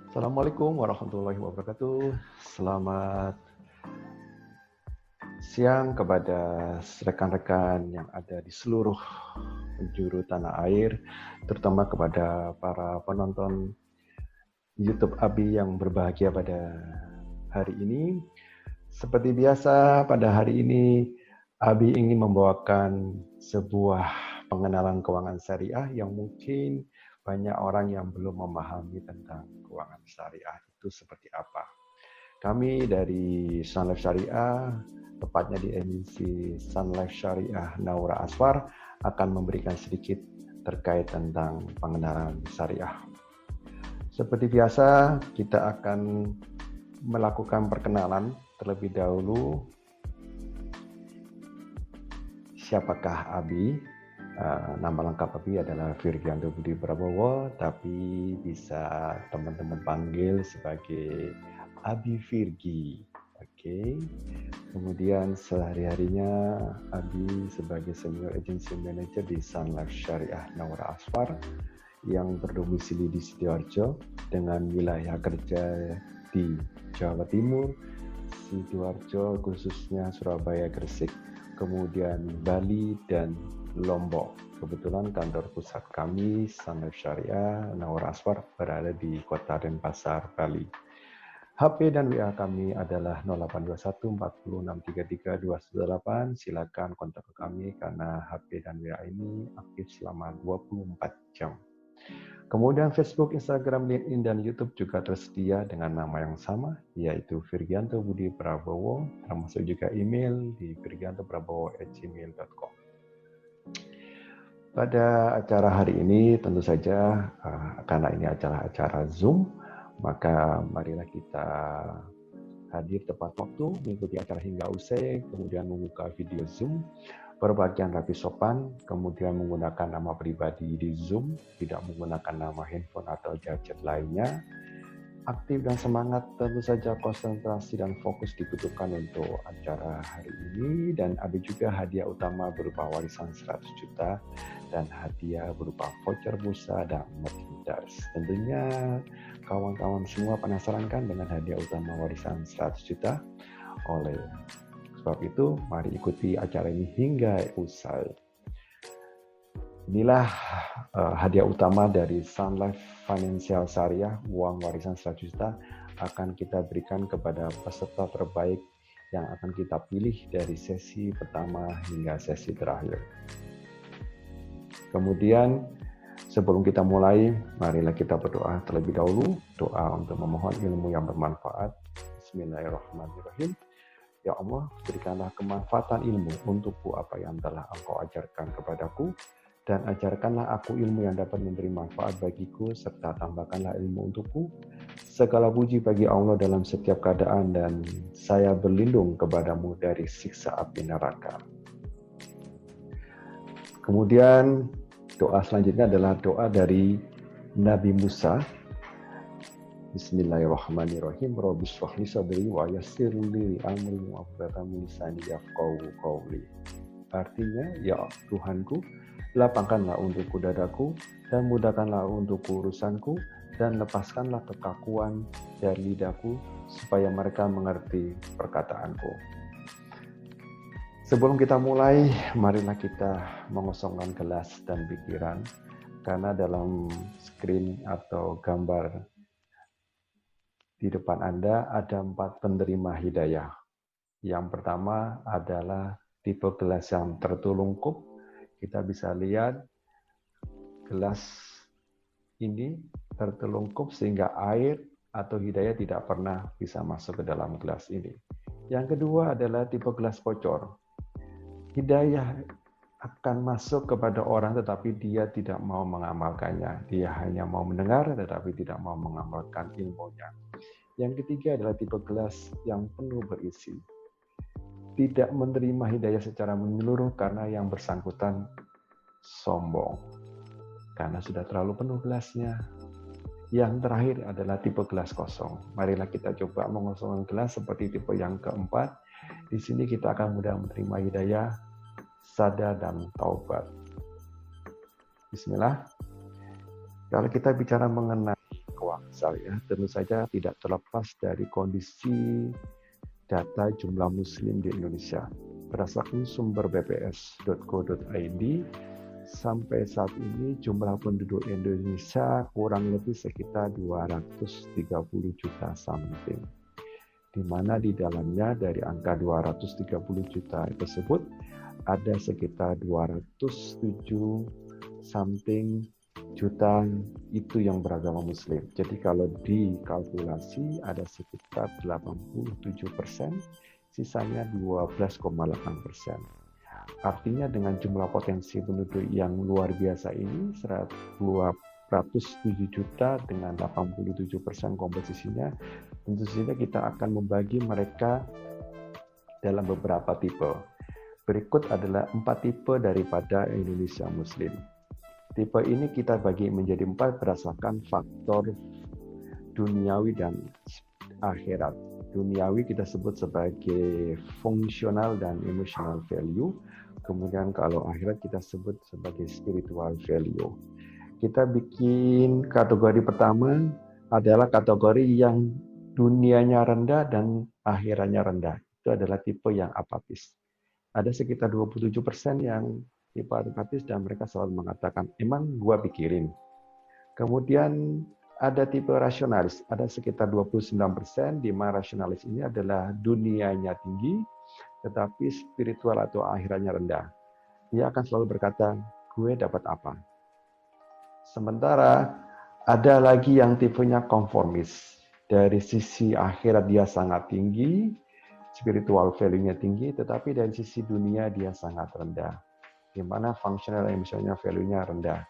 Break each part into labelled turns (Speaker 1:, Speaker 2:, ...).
Speaker 1: Assalamualaikum warahmatullahi wabarakatuh. Selamat siang kepada rekan-rekan yang ada di seluruh penjuru tanah air, terutama kepada para penonton YouTube Abi yang berbahagia pada hari ini. Seperti biasa, pada hari ini Abi ingin membawakan sebuah pengenalan keuangan syariah yang mungkin banyak orang yang belum memahami tentang keuangan syariah itu seperti apa. Kami dari Sun Life Syariah, tepatnya di emisi Sun Life Syariah Naura Asfar, akan memberikan sedikit terkait tentang pengenalan syariah. Seperti biasa, kita akan melakukan perkenalan terlebih dahulu. Siapakah Abi? Nama lengkap Abi adalah Virgianto Budi Prabowo, tapi bisa teman-teman panggil sebagai Abi Virgi. Oke. Kemudian sehari-harinya Abi sebagai Senior Agency Manager di Sun Life Syariah Naura Asfar yang berdomisili di Sidoarjo dengan wilayah kerja di Jawa Timur, Sidoarjo khususnya Surabaya, Gresik, kemudian Bali dan Lombok. Kebetulan kantor pusat kami Sun Life Syariah Naura Asfar berada di Kota Denpasar, Bali. HP dan WA kami adalah 0821 40 633 218. Silakan kontak ke kami karena HP dan WA ini aktif selama 24 jam. Kemudian Facebook, Instagram, LinkedIn, dan YouTube juga tersedia dengan nama yang sama, yaitu Virgianto Budi Prabowo, termasuk juga email di virgiantoprabowo@gmail.com. Pada acara hari ini tentu saja karena ini acara Zoom, maka marilah kita hadir tepat waktu, mengikuti acara hingga usai, kemudian membuka video Zoom, berpakaian rapi sopan, kemudian menggunakan nama pribadi di Zoom, tidak menggunakan nama handphone atau gadget lainnya. Aktif dan semangat, tentu saja konsentrasi dan fokus dibutuhkan untuk acara hari ini, dan ada juga hadiah utama berupa warisan 100 juta dan hadiah berupa voucher bursa dan merchandise. Tentunya kawan-kawan semua penasaran kan dengan hadiah utama warisan 100 juta? Oleh sebab itu, mari ikuti acara ini hingga usai. Inilah hadiah utama dari Sun Life Financial Syariah, uang warisan 100 juta akan kita berikan kepada peserta terbaik yang akan kita pilih dari sesi pertama hingga sesi terakhir. Kemudian sebelum kita mulai, marilah kita berdoa terlebih dahulu, doa untuk memohon ilmu yang bermanfaat. Bismillahirrahmanirrahim. Ya Allah, berikanlah kemanfaatan ilmu untukku apa yang telah Engkau ajarkan kepadaku, dan ajarkanlah aku ilmu yang dapat memberi manfaat bagiku, serta tambahkanlah ilmu untukku. Segala puji bagi Allah dalam setiap keadaan, dan saya berlindung kepadamu dari siksa api neraka. Kemudian doa selanjutnya adalah doa dari Nabi Musa. Bismillahirrahmanirrahim. Rabbi shrah li sadri wa yassir li amri wa hlul 'uqdatam min lisani yafqahu qawli. Artinya, ya Tuhanku, lapangkanlah untukku dadaku dan mudahkanlah untukku urusanku, dan lepaskanlah kekakuan dari lidahku supaya mereka mengerti perkataanku. Sebelum kita mulai, marilah kita mengosongkan gelas dan pikiran, karena dalam screen atau gambar di depan Anda ada 4 penerima hidayah. Yang pertama adalah tipe gelas yang tertelungkup. Kita bisa lihat gelas ini tertelungkup sehingga air atau hidayah tidak pernah bisa masuk ke dalam gelas ini. Yang kedua adalah tipe gelas bocor. Hidayah akan masuk kepada orang tetapi dia tidak mau mengamalkannya. Dia hanya mau mendengar tetapi tidak mau mengamalkan ilmunya. Yang ketiga adalah tipe gelas yang penuh berisi. Tidak menerima hidayah secara menyeluruh karena yang bersangkutan sombong, karena sudah terlalu penuh gelasnya. Yang terakhir adalah tipe gelas kosong. Marilah kita coba mengosongkan gelas seperti tipe yang keempat. Di sini kita akan mudah menerima hidayah, sadar, dan taubat. Bismillah. Kalau kita bicara mengenai Jawa misalnya, tentu saja tidak terlepas dari kondisi data jumlah Muslim di Indonesia. Berdasarkan sumber bps.go.id, sampai saat ini jumlah penduduk Indonesia kurang lebih sekitar 230 juta something. Di mana di dalamnya dari angka 230 juta tersebut ada sekitar 207 something juta itu yang beragama Muslim. Jadi kalau dikalkulasi ada sekitar 87%, sisanya 12,8%. Artinya dengan jumlah potensi penduduk yang luar biasa ini, 207 juta dengan 87% komposisinya, tentu saja kita akan membagi mereka dalam beberapa tipe. Berikut adalah 4 tipe daripada Indonesia Muslim. Tipe ini kita bagi menjadi 4 berdasarkan faktor duniawi dan akhirat. Duniawi kita sebut sebagai fungsional dan emotional value. Kemudian kalau akhirat kita sebut sebagai spiritual value. Kita bikin kategori pertama adalah kategori yang dunianya rendah dan akhiratnya rendah. Itu adalah tipe yang apatis. Ada sekitar 27% yang tipe apatis dan mereka selalu mengatakan, emang gua pikirin. Kemudian ada tipe rasionalis, ada sekitar 29%, di mana rasionalis ini adalah dunianya tinggi, tetapi spiritual atau akhiratnya rendah. Dia akan selalu berkata, gue dapat apa? Sementara ada lagi yang tipenya konformis. Dari sisi akhirat dia sangat tinggi, spiritual value-nya tinggi, tetapi dari sisi dunia dia sangat rendah. Di mana functional emotional value-nya rendah.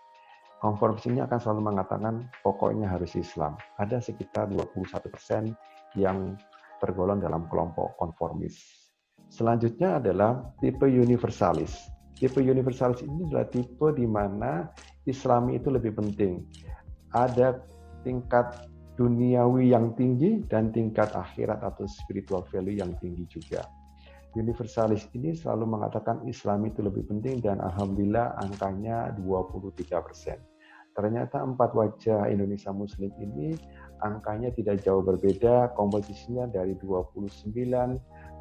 Speaker 1: Konformis ini akan selalu mengatakan pokoknya harus Islam. Ada sekitar 21% yang tergolong dalam kelompok konformis. Selanjutnya adalah tipe universalis. Tipe universalis ini adalah tipe di mana Islami itu lebih penting. Ada tingkat duniawi yang tinggi dan tingkat akhirat atau spiritual value yang tinggi juga. Universalis ini selalu mengatakan Islam itu lebih penting dan alhamdulillah angkanya 23%. Ternyata 4 wajah Indonesia Muslim ini angkanya tidak jauh berbeda, komposisinya dari 29,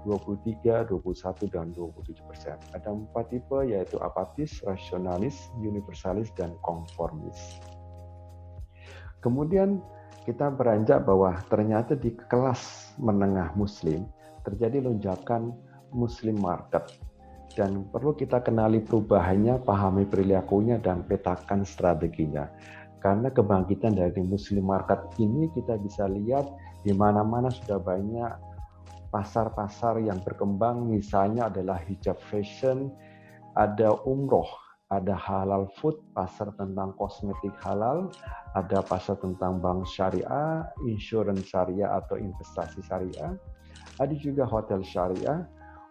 Speaker 1: 23, 21, dan 27%. Ada 4 tipe yaitu apatis, rasionalis, universalis, dan konformis. Kemudian kita beranjak bahwa ternyata di kelas menengah Muslim terjadi lonjakan Muslim market dan perlu kita kenali perubahannya, pahami perilakunya dan petakan strateginya. Karena kebangkitan dari Muslim market ini kita bisa lihat di mana-mana sudah banyak pasar-pasar yang berkembang, misalnya adalah hijab fashion, ada umroh, ada halal food, pasar tentang kosmetik halal, ada pasar tentang bank syariah, insurance syariah atau investasi syariah, ada juga hotel syariah,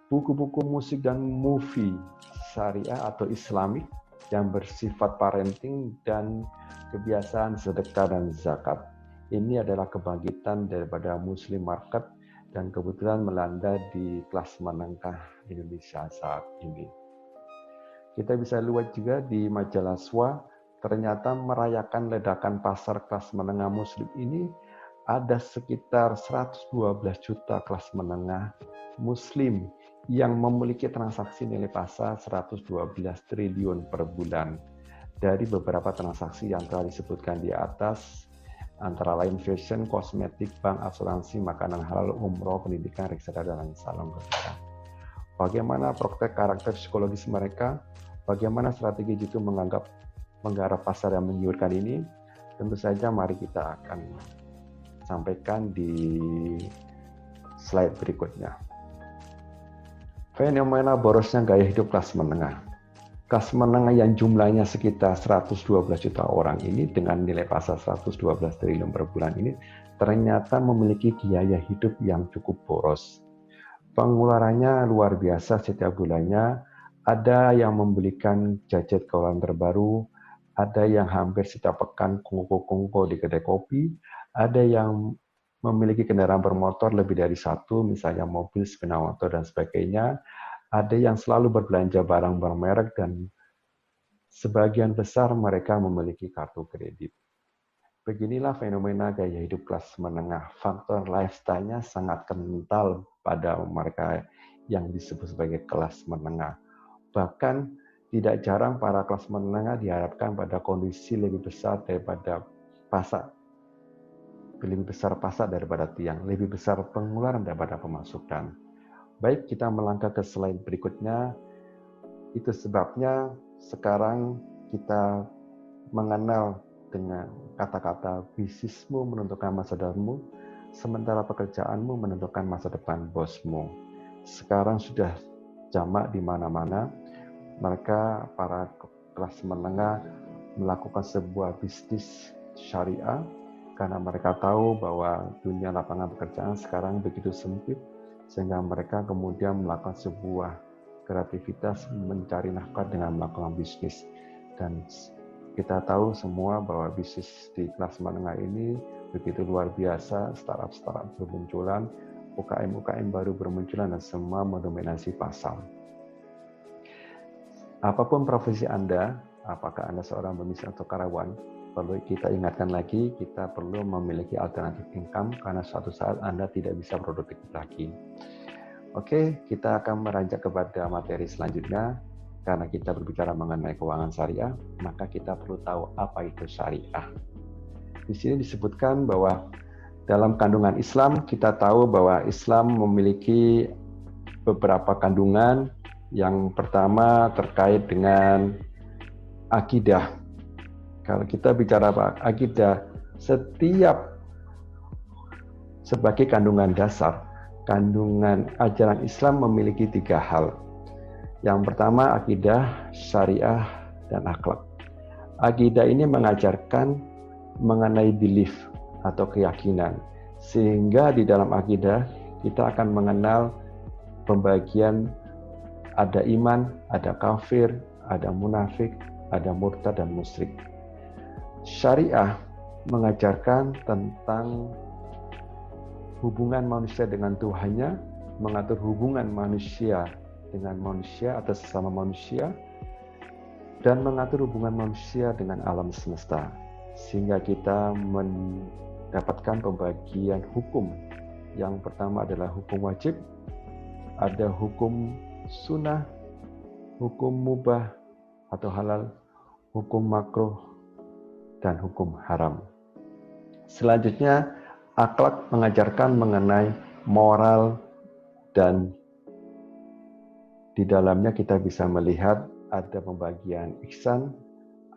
Speaker 1: buku-buku musik dan movie syariah atau Islamik yang bersifat parenting dan kebiasaan sedekah dan zakat. Ini adalah kebangkitan daripada Muslim market dan kebetulan melanda di kelas menengah Indonesia saat ini. Kita bisa lihat juga di majalah SWA, ternyata merayakan ledakan pasar kelas menengah Muslim ini ada sekitar 112 juta kelas menengah Muslim yang memiliki transaksi nilai pasar 112 triliun per bulan. Dari beberapa transaksi yang telah disebutkan di atas, antara lain fashion, kosmetik, bank, asuransi, makanan halal, umroh, pendidikan, reksadana, dan salam kebajikan. Bagaimana praktek karakter psikologis mereka? Bagaimana strategi itu menggarap pasar yang menggiurkan ini? Tentu saja mari kita akan sampaikan di slide berikutnya. Fenomena borosnya gaya hidup kelas menengah. Kelas menengah yang jumlahnya sekitar 112 juta orang ini dengan nilai pasar 112 triliun per bulan ini ternyata memiliki gaya hidup yang cukup boros. Pengeluarannya luar biasa setiap bulannya. Ada yang membelikan gadget kawalan terbaru, ada yang hampir setiap pekan kongko-kongko di kedai kopi, ada yang memiliki kendaraan bermotor lebih dari satu, misalnya mobil, sepeda motor, dan sebagainya. Ada yang selalu berbelanja barang bermerek dan sebagian besar mereka memiliki kartu kredit. Beginilah fenomena gaya hidup kelas menengah. Faktor lifestyle-nya sangat kental pada mereka yang disebut sebagai kelas menengah. Bahkan tidak jarang para kelas menengah diharapkan pada kondisi lebih besar daripada pasak, lebih besar pasak daripada tiang, lebih besar pengeluaran daripada pemasukan. Baik, kita melangkah ke slide berikutnya. Itu sebabnya sekarang kita mengenal dengan kata-kata bisnismu menentukan masa depanmu, sementara pekerjaanmu menentukan masa depan bosmu. Sekarang sudah jamak di mana-mana. Mereka para kelas menengah melakukan sebuah bisnis syariah karena mereka tahu bahwa dunia lapangan pekerjaan sekarang begitu sempit, sehingga mereka kemudian melakukan sebuah kreativitas mencari nafkah dengan melakukan bisnis. Dan kita tahu semua bahwa bisnis di kelas menengah ini begitu luar biasa, startup bermunculan, UKM baru bermunculan, dan semua mendominasi pasar. Apapun profesi Anda, apakah Anda seorang pebisnis atau karyawan, perlu kita ingatkan lagi, kita perlu memiliki alternatif income karena suatu saat Anda tidak bisa produktif lagi. Oke, kita akan meranjak kepada materi selanjutnya. Karena kita berbicara mengenai keuangan syariah, maka kita perlu tahu apa itu syariah. Di sini disebutkan bahwa dalam kandungan Islam, kita tahu bahwa Islam memiliki beberapa kandungan. Yang pertama terkait dengan akidah. Kalau kita bicara akidah, setiap sebagai kandungan dasar, kandungan ajaran Islam memiliki 3 hal. Yang pertama, akidah, syariah, dan akhlak. Akidah ini mengajarkan mengenai belief atau keyakinan. Sehingga di dalam akidah, kita akan mengenal pembagian ada iman, ada kafir, ada munafik, ada murtad, dan musyrik. Syariah mengajarkan tentang hubungan manusia dengan Tuhannya, mengatur hubungan manusia dengan manusia atau sesama manusia, dan mengatur hubungan manusia dengan alam semesta. Sehingga kita mendapatkan pembagian hukum. Yang pertama adalah hukum wajib, ada hukum sunnah, hukum mubah atau halal, hukum makruh, dan hukum haram. Selanjutnya, akhlak mengajarkan mengenai moral, dan di dalamnya kita bisa melihat ada pembagian ihsan,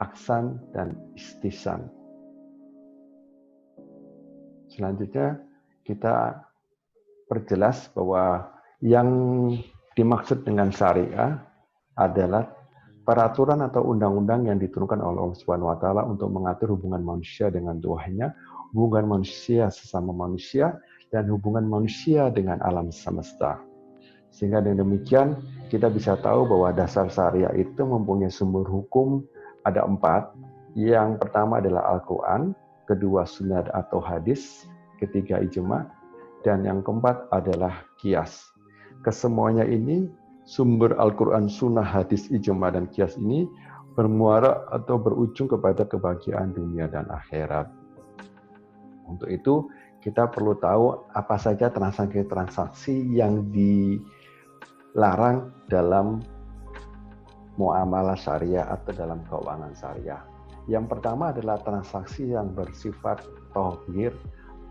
Speaker 1: aksan, dan istihsan. Selanjutnya, kita perjelas bahwa yang dimaksud dengan syariah adalah peraturan atau undang-undang yang diturunkan oleh Allah Subhanahu wa taala untuk mengatur hubungan manusia dengan Tuhannya, hubungan manusia sesama manusia, dan hubungan manusia dengan alam semesta. Sehingga dengan demikian kita bisa tahu bahwa dasar syariah itu mempunyai sumber hukum ada 4. Yang pertama adalah Al-Quran, kedua sunnah atau hadis, ketiga ijma, dan yang keempat adalah qiyas. Kesemuanya ini, sumber Al-Quran, sunnah, hadis, ijma, dan qiyas ini bermuara atau berujung kepada kebahagiaan dunia dan akhirat. Untuk itu, kita perlu tahu apa saja transaksi-transaksi yang dilarang dalam muamalah syariah atau dalam keuangan syariah. Yang pertama adalah transaksi yang bersifat taghir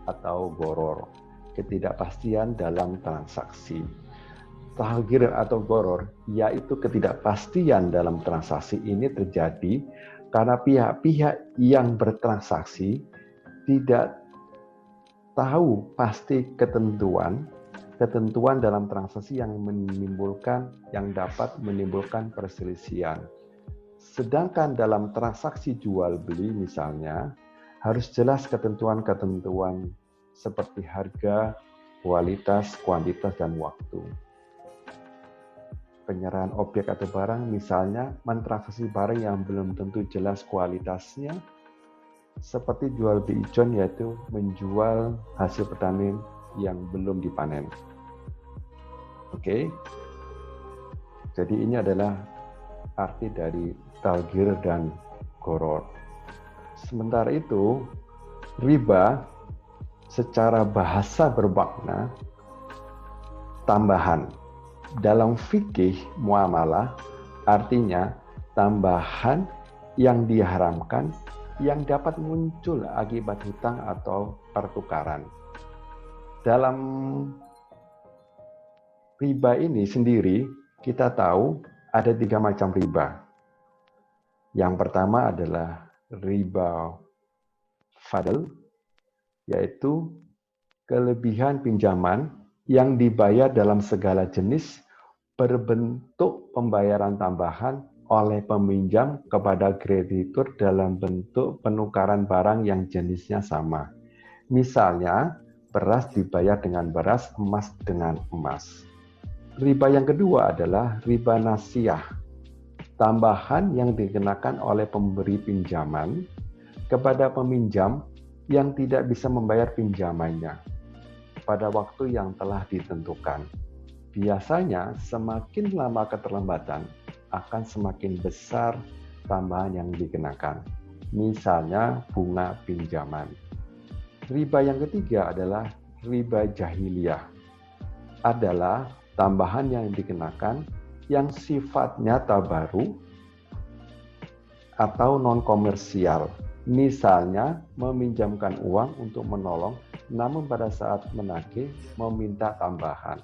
Speaker 1: atau gharar, ketidakpastian dalam transaksi. Taghir atau gharar, yaitu ketidakpastian dalam transaksi ini terjadi karena pihak-pihak yang bertransaksi tidak tahu pasti ketentuan dalam transaksi yang dapat menimbulkan perselisihan. Sedangkan dalam transaksi jual beli misalnya, harus jelas ketentuan-ketentuan seperti harga, kualitas, kuantitas, dan waktu. Penyerahan objek atau barang, misalnya mentransaksi barang yang belum tentu jelas kualitasnya, seperti jual beli ijon, yaitu menjual hasil pertanian yang belum dipanen. Oke. Jadi ini adalah arti dari taghir dan gharar. Sementara itu, Riba secara bahasa bermakna tambahan. Dalam fikih muamalah artinya tambahan yang diharamkan yang dapat muncul akibat hutang atau pertukaran. Dalam riba ini sendiri kita tahu ada 3 macam riba. Yang pertama adalah riba fadl, yaitu kelebihan pinjaman yang dibayar dalam segala jenis berbentuk pembayaran tambahan oleh peminjam kepada kreditur dalam bentuk penukaran barang yang jenisnya sama. Misalnya, beras dibayar dengan beras, emas dengan emas. Riba yang kedua adalah riba nasiyah, tambahan yang dikenakan oleh pemberi pinjaman kepada peminjam yang tidak bisa membayar pinjamannya pada waktu yang telah ditentukan. Biasanya semakin lama keterlambatan akan semakin besar tambahan yang dikenakan. Misalnya bunga pinjaman. Riba yang ketiga adalah riba jahiliyah. Adalah tambahan yang dikenakan yang sifatnya tabaru atau non-komersial. Misalnya meminjamkan uang untuk menolong, namun pada saat menagih meminta tambahan.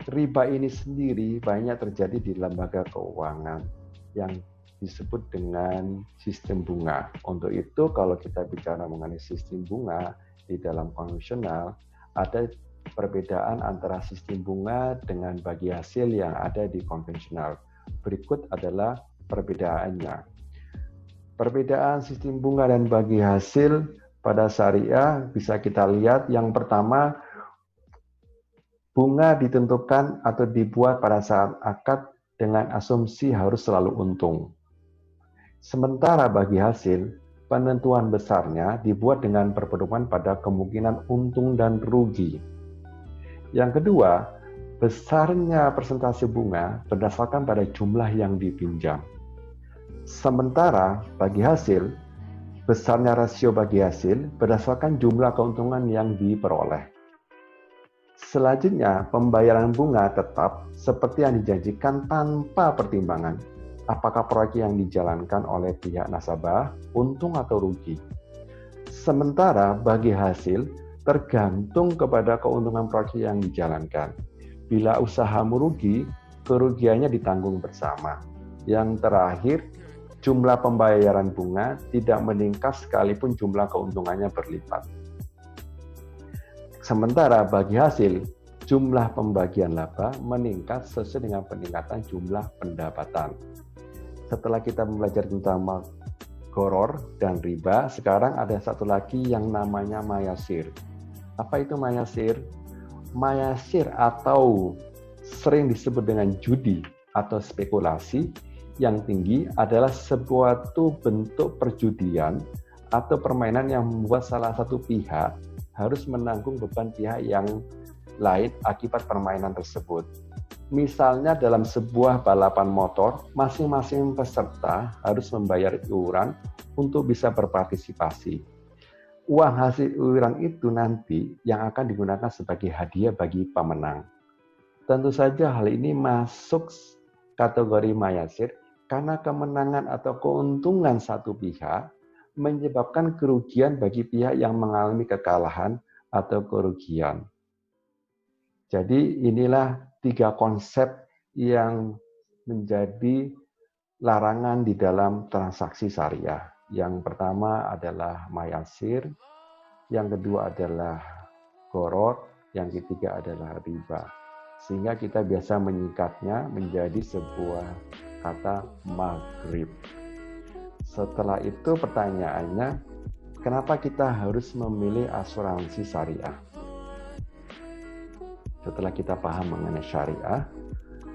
Speaker 1: Riba ini sendiri banyak terjadi di lembaga keuangan yang disebut dengan sistem bunga. Untuk itu kalau kita bicara mengenai sistem bunga di dalam konvensional, ada perbedaan antara sistem bunga dengan bagi hasil yang ada di konvensional. Berikut adalah perbedaannya. Perbedaan sistem bunga dan bagi hasil pada syariah bisa kita lihat. Yang pertama, bunga ditentukan atau dibuat pada saat akad dengan asumsi harus selalu untung. Sementara bagi hasil, penentuan besarnya dibuat dengan berpedoman pada kemungkinan untung dan rugi. Yang kedua, besarnya persentase bunga berdasarkan pada jumlah yang dipinjam. Sementara bagi hasil, besarnya rasio bagi hasil berdasarkan jumlah keuntungan yang diperoleh. Selanjutnya, pembayaran bunga tetap seperti yang dijanjikan tanpa pertimbangan apakah proyek yang dijalankan oleh pihak nasabah untung atau rugi. Sementara bagi hasil tergantung kepada keuntungan proyek yang dijalankan. Bila usaha merugi, kerugiannya ditanggung bersama. Yang terakhir, jumlah pembayaran bunga tidak meningkat sekalipun jumlah keuntungannya berlipat. Sementara bagi hasil, jumlah pembagian laba meningkat sesuai dengan peningkatan jumlah pendapatan. Setelah kita belajar tentang gharar dan riba, sekarang ada satu lagi yang namanya mayasir. Apa itu mayasir? Mayasir atau sering disebut dengan judi atau spekulasi yang tinggi adalah sebuah bentuk perjudian atau permainan yang membuat salah satu pihak harus menanggung beban pihak yang lain akibat permainan tersebut. Misalnya dalam sebuah balapan motor, masing-masing peserta harus membayar iuran untuk bisa berpartisipasi. Uang hasil iuran itu nanti yang akan digunakan sebagai hadiah bagi pemenang. Tentu saja hal ini masuk kategori mayasir karena kemenangan atau keuntungan satu pihak menyebabkan kerugian bagi pihak yang mengalami kekalahan atau kerugian. Jadi inilah 3 konsep yang menjadi larangan di dalam transaksi syariah. Yang pertama adalah mayasir, yang kedua adalah gharar, yang ketiga adalah riba. Sehingga kita biasa menyingkatnya menjadi sebuah kata maghrib. Setelah itu pertanyaannya, kenapa kita harus memilih asuransi syariah? Setelah kita paham mengenai syariah,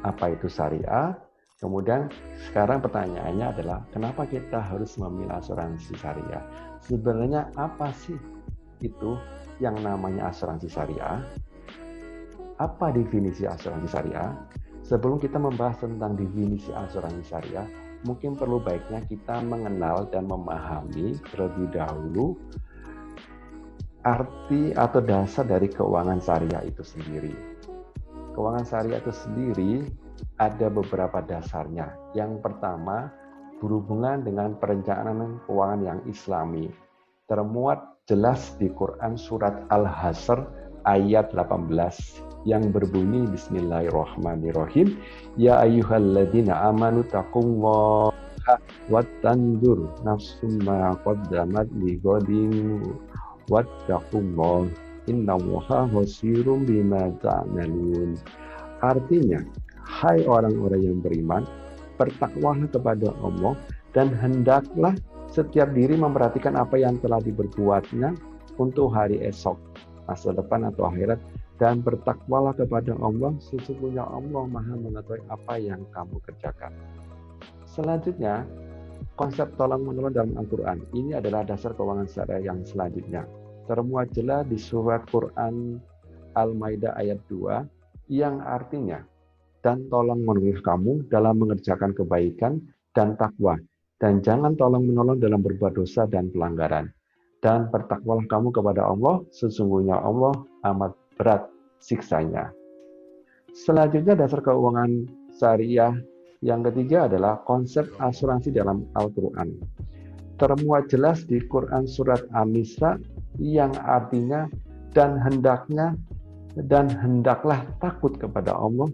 Speaker 1: apa itu syariah? Kemudian sekarang pertanyaannya adalah, kenapa kita harus memilih asuransi syariah? Sebenarnya apa sih itu yang namanya asuransi syariah? Apa definisi asuransi syariah? Sebelum kita membahas tentang definisi asuransi syariah, mungkin perlu baiknya kita mengenal dan memahami terlebih dahulu arti atau dasar dari keuangan syariah itu sendiri. Keuangan syariah itu sendiri ada beberapa dasarnya. Yang pertama, berhubungan dengan perencanaan keuangan yang islami. Termuat jelas di Quran surat Al-Hasr ayat 18 yang berbunyi Bismillahirrahmanirrahim. Ya ayyuhalladzina amanu taqullaha wattandur nafsum ma qaddamat lighadin wattaqullah innallaha khasirum bima ta'malun. Artinya, hai orang-orang yang beriman, bertakwalah kepada Allah dan hendaklah setiap diri memperhatikan apa yang telah diperbuatnya untuk hari esok, masa depan atau akhirat, dan bertakwalah kepada Allah, sesungguhnya Allah Maha mengetahui apa yang kamu kerjakan. Selanjutnya, konsep tolong-menolong dalam Al-Quran. Ini adalah dasar keuangan syariah yang selanjutnya. Termuat jelas di surat Quran Al-Maidah ayat 2 yang artinya, dan tolong menolong kamu dalam mengerjakan kebaikan dan takwa, dan jangan tolong menolong dalam berbuat dosa dan pelanggaran. Dan bertakwalah kamu kepada Allah, sesungguhnya Allah amat berat siksanya. Selanjutnya dasar keuangan syariah yang ketiga adalah konsep asuransi dalam Al-Quran. Termuat jelas di Quran surat An-Nisa yang artinya dan hendaklah takut kepada Allah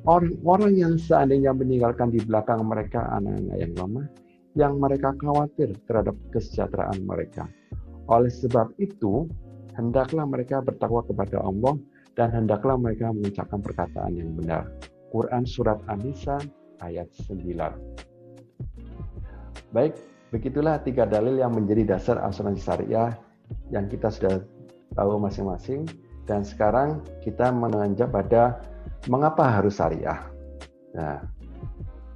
Speaker 1: orang-orang yang seandainya meninggalkan di belakang mereka anak-anak yang lemah, yang mereka khawatir terhadap kesejahteraan mereka. Oleh sebab itu, hendaklah mereka bertakwa kepada Allah dan hendaklah mereka mengucapkan perkataan yang benar. Quran surat An-Nisa ayat 9. Baik, begitulah 3 dalil yang menjadi dasar asuransi syariah yang kita sudah tahu masing-masing. Dan sekarang kita menanjak pada mengapa harus syariah. Nah,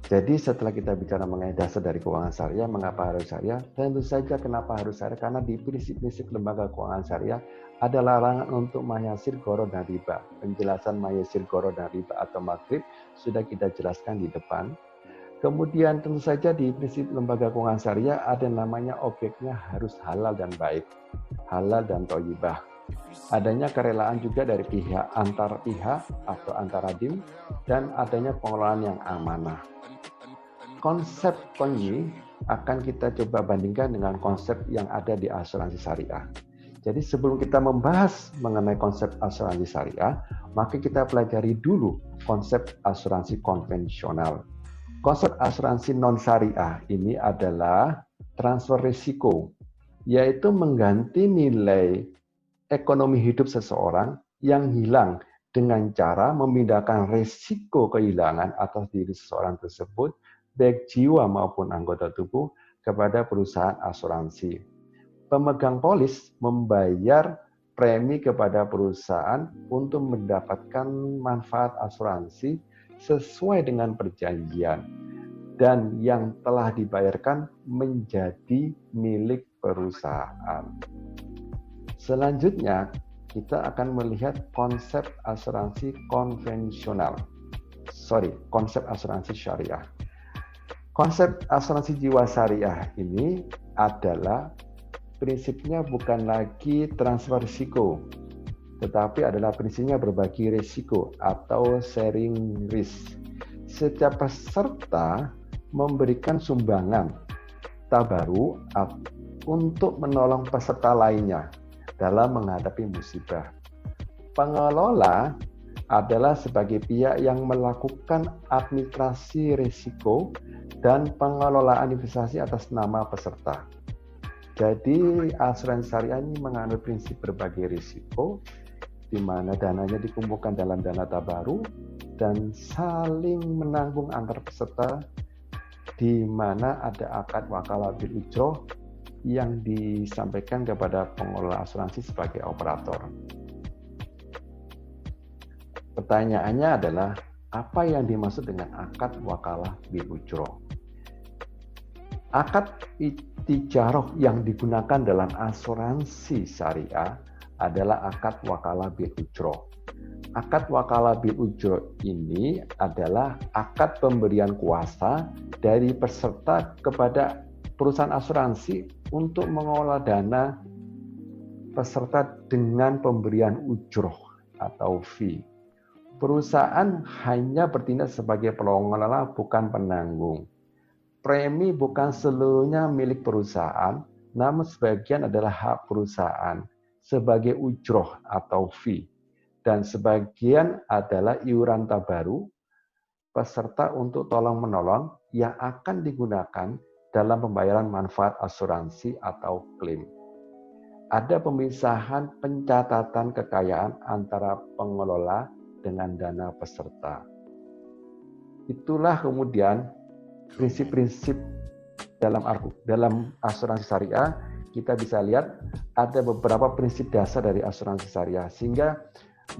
Speaker 1: jadi setelah kita bicara mengenai dasar dari keuangan syariah, mengapa harus syariah? Tentu saja kenapa harus syariah, karena di prinsip-prinsip lembaga keuangan syariah ada larangan untuk mayasir, goro, dan riba. Penjelasan mayasir, goro, dan riba atau maghrib sudah kita jelaskan di depan. Kemudian tentu saja di prinsip lembaga keuangan syariah ada namanya objeknya harus halal dan baik, halal dan thayyibah. Adanya kerelaan juga dari pihak antar pihak atau antara dim, dan adanya pengelolaan yang amanah. Konsep ini akan kita coba bandingkan dengan konsep yang ada di asuransi syariah. Jadi sebelum kita membahas mengenai konsep asuransi syariah, maka kita pelajari dulu konsep asuransi konvensional. Konsep asuransi non-syariah ini adalah transfer risiko, yaitu mengganti nilai ekonomi hidup seseorang yang hilang dengan cara memindahkan risiko kehilangan atas diri seseorang tersebut, baik jiwa maupun anggota tubuh, kepada perusahaan asuransi. Pemegang polis membayar premi kepada perusahaan untuk mendapatkan manfaat asuransi sesuai dengan perjanjian, dan yang telah dibayarkan menjadi milik perusahaan. Selanjutnya, kita akan melihat konsep asuransi konvensional. Konsep asuransi syariah. Konsep asuransi jiwa syariah ini adalah prinsipnya bukan lagi transfer risiko, tetapi adalah prinsipnya berbagi risiko atau sharing risk. Setiap peserta memberikan sumbangan tabaru untuk menolong peserta lainnya dalam menghadapi musibah. Pengelola adalah sebagai pihak yang melakukan administrasi risiko dan pengelolaan investasi atas nama peserta. Jadi asuransi syariah ini menganut prinsip berbagi risiko, di mana dananya dikumpulkan dalam dana tabaru dan saling menanggung antar peserta, di mana ada akad wakalah bil ujroh yang disampaikan kepada pengelola asuransi sebagai operator. Pertanyaannya adalah, apa yang dimaksud dengan akad wakalah bil ujroh? Akad tijaroh yang digunakan dalam asuransi syariah adalah akad wakalah bil ujroh. Akad wakalah bil ujroh ini adalah akad pemberian kuasa dari peserta kepada perusahaan asuransi untuk mengelola dana peserta dengan pemberian ujroh atau fee. Perusahaan hanya bertindak sebagai pengelola, bukan penanggung. Premi bukan seluruhnya milik perusahaan, namun sebagian adalah hak perusahaan sebagai ujroh atau fee, dan sebagian adalah iuran tabaru peserta untuk tolong-menolong yang akan digunakan dalam pembayaran manfaat asuransi atau klaim. Ada pemisahan pencatatan kekayaan antara pengelola dengan dana peserta. Itulah kemudian prinsip-prinsip dalam asuransi syariah. Kita bisa lihat ada beberapa prinsip dasar dari asuransi syariah, sehingga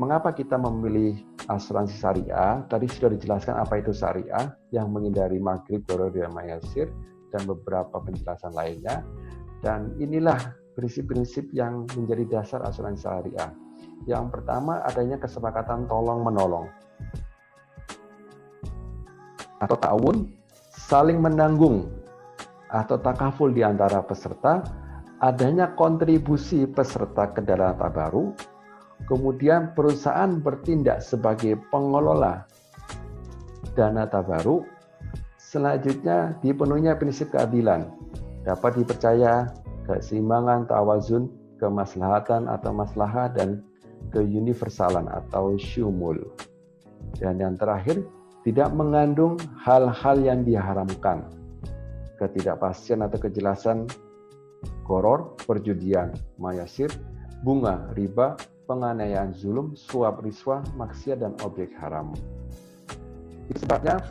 Speaker 1: mengapa kita memilih asuransi syariah? Tadi sudah dijelaskan apa itu syariah, yang menghindari maghrib, gharar, dan mayasir, dan beberapa penjelasan lainnya. Dan inilah prinsip-prinsip yang menjadi dasar asuransi syariah. Yang pertama, adanya kesepakatan tolong-menolong atau ta'awun, saling menanggung atau takaful di antara peserta, adanya kontribusi peserta ke dana tabaru, kemudian perusahaan bertindak sebagai pengelola dana tabaru. Selanjutnya dipenuhinya prinsip keadilan, dapat dipercaya, keseimbangan, tawazun, kemaslahatan atau maslahah, dan keuniversalan atau syumul. Dan yang terakhir, tidak mengandung hal-hal yang diharamkan, ketidakpastian atau kejelasan, gharar, perjudian, mayasir, bunga, riba, penganiayaan, zulum, suap, riswah, maksiat, dan objek haram. Itu sebabnya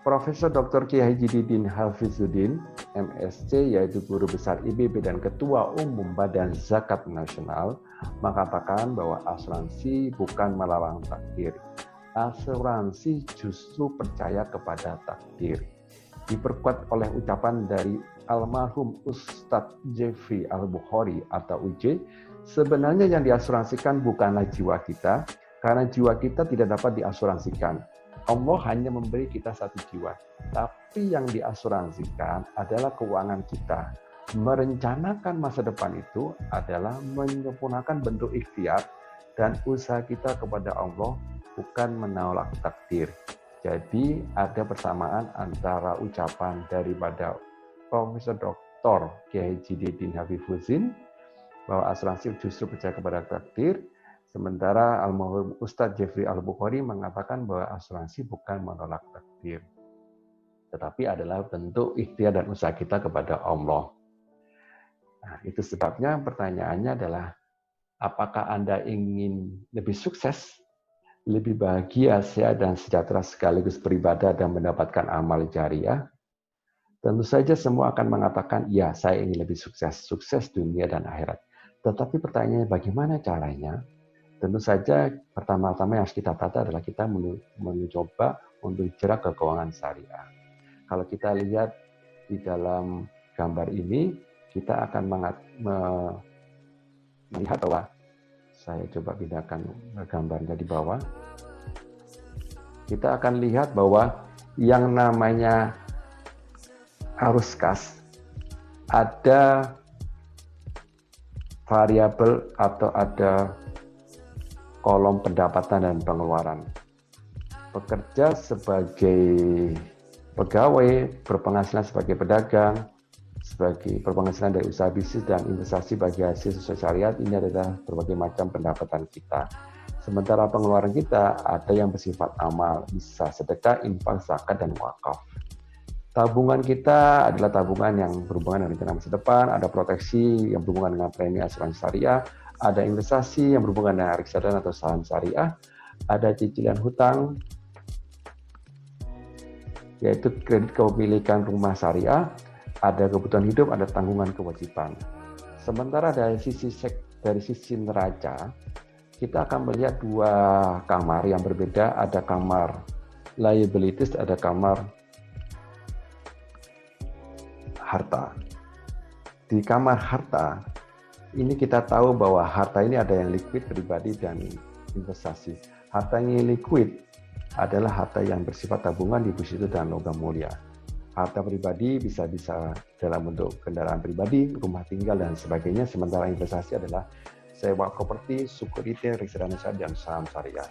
Speaker 1: Profesor Dr. Kiai Haji Didin Hafizuddin, MSc, yaitu Guru Besar IBB dan Ketua Umum Badan Zakat Nasional, mengatakan bahwa asuransi bukan melawan takdir. Asuransi justru percaya kepada takdir. Diperkuat oleh ucapan dari almarhum Ustadz Jeffrey Al-Bukhari atau UJ, sebenarnya yang diasuransikan bukanlah jiwa kita, karena jiwa kita tidak dapat diasuransikan. Allah hanya memberi kita satu jiwa, tapi yang diasuransikan adalah keuangan kita. Merencanakan masa depan itu adalah menyempurnakan bentuk ikhtiar dan usaha kita kepada Allah, bukan menolak takdir. Jadi ada persamaan antara ucapan daripada Profesor Dr. Kiai Haji Didin Hafizuddin bahwa asuransi justru percaya kepada takdir, sementara almarhum Ustadz Jeffrey Al-Bukhari mengatakan bahwa asuransi bukan menolak takdir, tetapi adalah bentuk ikhtiar dan usaha kita kepada Allah. Nah, itu sebabnya pertanyaannya adalah, apakah Anda ingin lebih sukses, lebih bahagia, sehat, dan sejahtera sekaligus beribadah dan mendapatkan amal jariah? Tentu saja semua akan mengatakan, ya, saya ingin lebih sukses, sukses dunia dan akhirat. Tetapi pertanyaannya, bagaimana caranya? Tentu saja pertama-tama yang harus kita tata adalah kita mencoba untuk hijrah ke keuangan syariah. Kalau kita lihat di dalam gambar ini, kita akan melihat bahwa, saya coba pindahkan gambarnya di bawah. Kita akan lihat bahwa yang namanya arus kas, ada variabel atau ada kolom pendapatan dan pengeluaran. Bekerja sebagai pegawai, berpenghasilan sebagai pedagang, sebagai berpenghasilan dari usaha bisnis dan investasi bagi hasil sesuai syariat, ini adalah berbagai macam pendapatan kita. Sementara pengeluaran kita ada yang bersifat amal, bisa sedekah, infak, zakat, dan wakaf. Tabungan kita adalah tabungan yang berhubungan dengan rencana masa depan, ada proteksi yang berhubungan dengan premi asuransi syariah, ada investasi yang berhubungan dengan reksadana atau saham syariah, ada cicilan hutang, yaitu kredit kepemilikan rumah syariah, ada kebutuhan hidup, ada tanggungan kewajiban. Sementara dari sisi neraca, kita akan melihat dua kamar yang berbeda, ada kamar liabilities, ada kamar harta. Di kamar harta, ini kita tahu bahwa harta ini ada yang liquid, pribadi, dan investasi. Harta yang liquid adalah harta yang bersifat tabungan, deposito, dan logam mulia. Harta pribadi bisa dalam bentuk kendaraan pribadi, rumah tinggal, dan sebagainya. Sementara investasi adalah sewa properti, suku retail, reksadana dan saham syariah.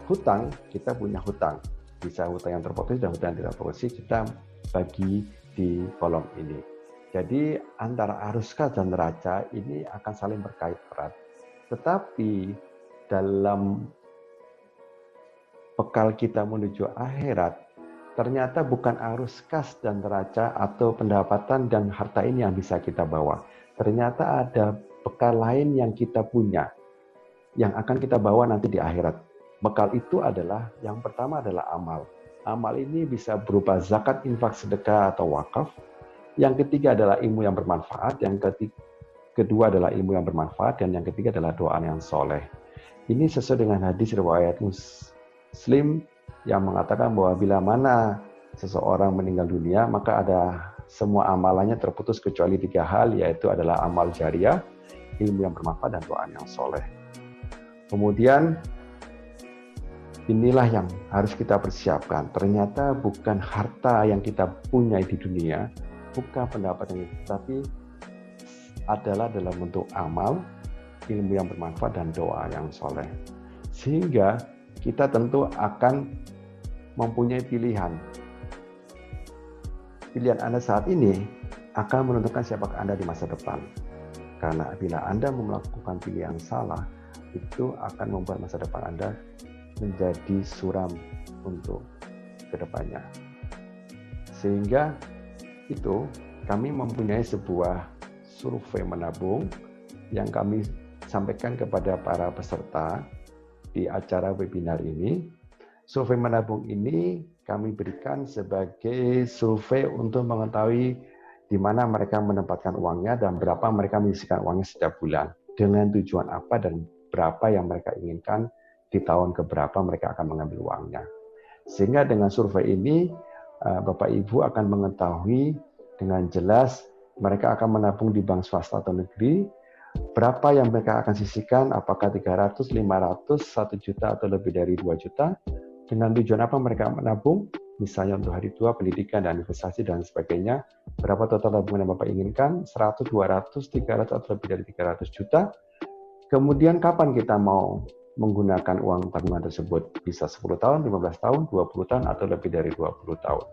Speaker 1: Hutang, kita punya hutang. Bisa hutang yang terpotensi dan hutang yang tidak terpotensi, kita bagi di kolom ini. Jadi antara arus kas dan neraca ini akan saling berkait erat. Tetapi dalam bekal kita menuju akhirat, ternyata bukan arus kas dan neraca atau pendapatan dan harta ini yang bisa kita bawa. Ternyata ada bekal lain yang kita punya, yang akan kita bawa nanti di akhirat. Bekal itu adalah, yang pertama adalah amal. Amal ini bisa berupa zakat, infak, sedekah, atau wakaf. Yang ketiga adalah ilmu yang bermanfaat. Yang kedua adalah ilmu yang bermanfaat. Dan yang ketiga adalah doa yang soleh. Ini sesuai dengan hadis riwayat Muslim yang mengatakan bahwa bila mana seseorang meninggal dunia, maka ada semua amalannya terputus kecuali 3 hal, yaitu adalah amal jariah, ilmu yang bermanfaat, dan doa yang soleh. Kemudian inilah yang harus kita persiapkan. Ternyata bukan harta yang kita punya di dunia, bukan pendapatan, tapi adalah dalam bentuk amal, ilmu yang bermanfaat, dan doa yang soleh. Sehingga kita tentu akan mempunyai pilihan. Pilihan Anda saat ini akan menentukan siapakah Anda di masa depan. Karena bila Anda melakukan pilihan salah, itu akan membuat masa depan Anda menjadi suram untuk kedepannya. Sehingga itu kami mempunyai sebuah survei menabung yang kami sampaikan kepada para peserta di acara webinar ini. Survei menabung ini kami berikan sebagai survei untuk mengetahui di mana mereka menempatkan uangnya dan berapa mereka menyisihkan uangnya setiap bulan, dengan tujuan apa dan berapa yang mereka inginkan di tahun keberapa mereka akan mengambil uangnya. Sehingga dengan survei ini, Bapak Ibu akan mengetahui dengan jelas mereka akan menabung di bank swasta atau negeri, berapa yang mereka akan sisihkan, apakah 300, 500, 1 juta atau lebih dari 2 juta, dengan tujuan apa mereka menabung, misalnya untuk hari tua, pendidikan, dan investasi, dan sebagainya, berapa total tabungan yang Bapak inginkan, 100, 200, 300, atau lebih dari 300 juta, kemudian kapan kita mau menggunakan uang tabungan tersebut, bisa 10 tahun, 15 tahun, 20 tahun, atau lebih dari 20 tahun.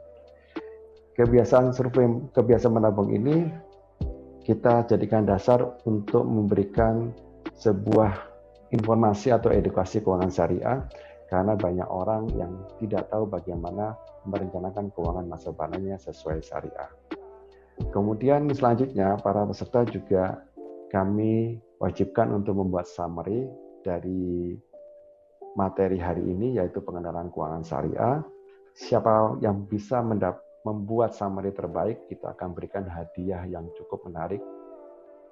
Speaker 1: Kebiasaan menabung ini kita jadikan dasar untuk memberikan sebuah informasi atau edukasi keuangan syariah, karena banyak orang yang tidak tahu bagaimana merencanakan keuangan masa depannya sesuai syariah. Kemudian selanjutnya para peserta juga kami wajibkan untuk membuat summary dari materi hari ini, yaitu pengenalan keuangan syariah. Siapa yang bisa membuat summary terbaik, kita akan berikan hadiah yang cukup menarik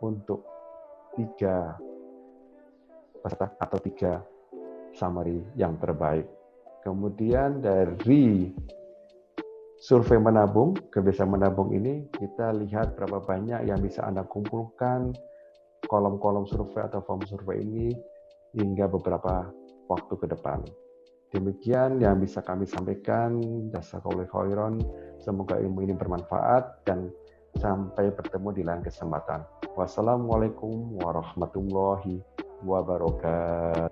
Speaker 1: untuk 3 peserta atau 3 summary yang terbaik. Kemudian dari survei menabung, kebiasaan menabung ini, kita lihat berapa banyak yang bisa Anda kumpulkan kolom-kolom survei atau form survei ini hingga beberapa waktu ke depan. Demikian yang bisa kami sampaikan. Jazakallahu khairan. Semoga ilmu ini bermanfaat dan sampai bertemu di lain kesempatan. Wassalamualaikum warahmatullahi wabarakatuh.